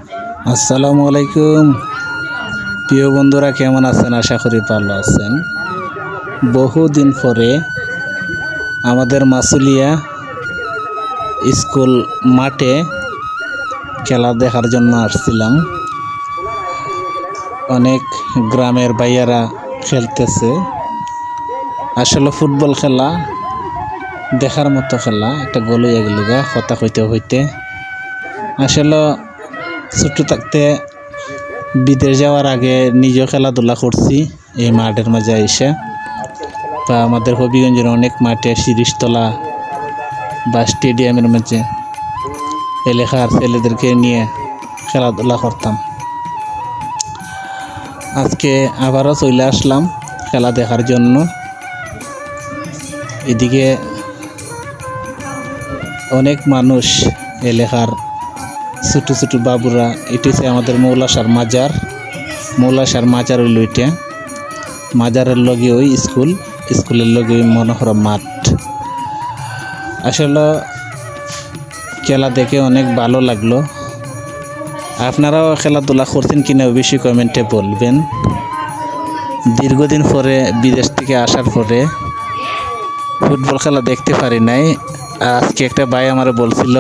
আসসালামু আলাইকুম। প্রিয় বন্ধুরা, কেমন আছেন? আশা করি ভালো আছেন। বহুদিন পরে আমাদের মাসুলিয়া স্কুল মাঠে খেলা দেখার জন্য আসছিলাম। অনেক গ্রামের ভাইয়ারা খেলতেছে। আসলে ফুটবল খেলা দেখার মতো খেলা, একটা গোল হয়ে গেল গা কথা কইতে হইতে। আসলে ছোট থাকতে বিদেশ যাওয়ার আগে নিজেও খেলাধুলা করছি এই মাঠের মাঝে এসে। বা আমাদের হবিগঞ্জের অনেক মাঠে শিরিষতলা বা স্টেডিয়ামের মাঝে এলাকার ছেলেদেরকে নিয়ে খেলাধুলা করতাম। আজকে আবারও চলে আসলাম খেলা দেখার জন্য। এদিকে অনেক মানুষ, এলাকার ছোট ছোট বাবুরা। এটি হচ্ছে আমাদের মৌলাসার মাজার হইল এটা। মাজারের লগে ওই স্কুলের লগে ওই মনোহর মাঠ। আসলে খেলা দেখে অনেক ভালো লাগলো। আপনারাও খেলাধুলা করছেন কিনা অবশ্যই কমেন্টে বলবেন। দীর্ঘদিন পরে বিদেশ থেকে আসার পরে ফুটবল খেলা দেখতে পারি নাই। আজকে একটা ভাই আমারে বলছিল,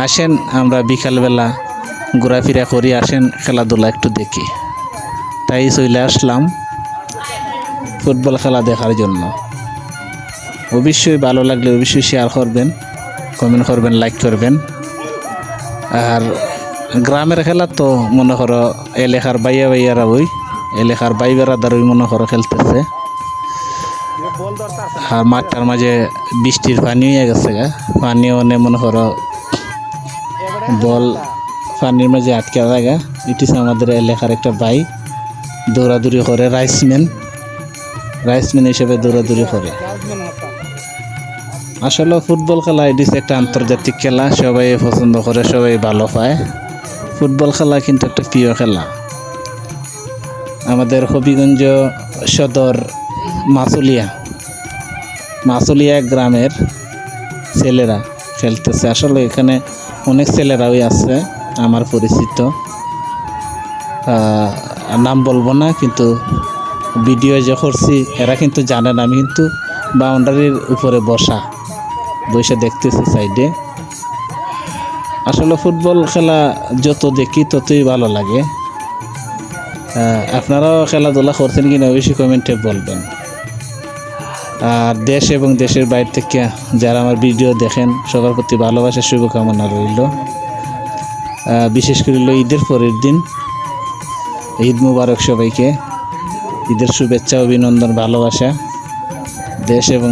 আসেন আমরা বিকালবেলা ঘোরাফেরা করি, আসেন খেলাধুলা একটু দেখি। তাই চলে আসলাম ফুটবল খেলা দেখার জন্য। অবশ্যই ভালো লাগলে অবশ্যই শেয়ার করবেন, কমেন্ট করবেন, লাইক করবেন। আর গ্রামের খেলা তো মনে করো এলাকার ভাইয়ারা ওই এলাকার ভাই বেড়াদার ওই মনে করো খেলতেছে। আর মাঠটার মাঝে বৃষ্টির পানি হয়ে গেছে গা, পানি অনে মনে করো বল পানির মাঝে আটকে জায়গা। এটি আমাদের এলাকার একটা ভাই দৌড়াদৌড়ি করে, রাইসম্যান হিসেবে দৌড়াদৌড়ি করে। আসলে ফুটবল খেলা এটি একটা আন্তর্জাতিক খেলা, সবাই পছন্দ করে, সবাই ভালো পায়। ফুটবল খেলা কিন্তু একটা প্রিয় খেলা। আমাদের হবিগঞ্জ সদর মাসুলিয়া গ্রামের ছেলেরা খেলতেছে। আসলে এখানে অনেক ছেলেরাই আছে আমার পরিচিত, নাম বলবো না, কিন্তু ভিডিও যে করছি এরা কিন্তু জানে না। আমি কিন্তু বাউন্ডারির উপরে বসে দেখতেছি সাইডে। আসলে ফুটবল খেলা যত দেখি ততই ভালো লাগে। আপনারাও খেলাধুলা করছেন কিনা অবশ্যই কমেন্টে বলবেন। আর দেশ এবং দেশের বাইরে থেকে যারা আমার ভিডিও দেখেন সবার প্রতি ভালোবাসা, শুভকামনা রইল। বিশেষ করে ঈদের পরের দিন ঈদ মুবারক সবাইকে। ঈদের শুভেচ্ছা, অভিনন্দন, ভালোবাসা দেশ এবং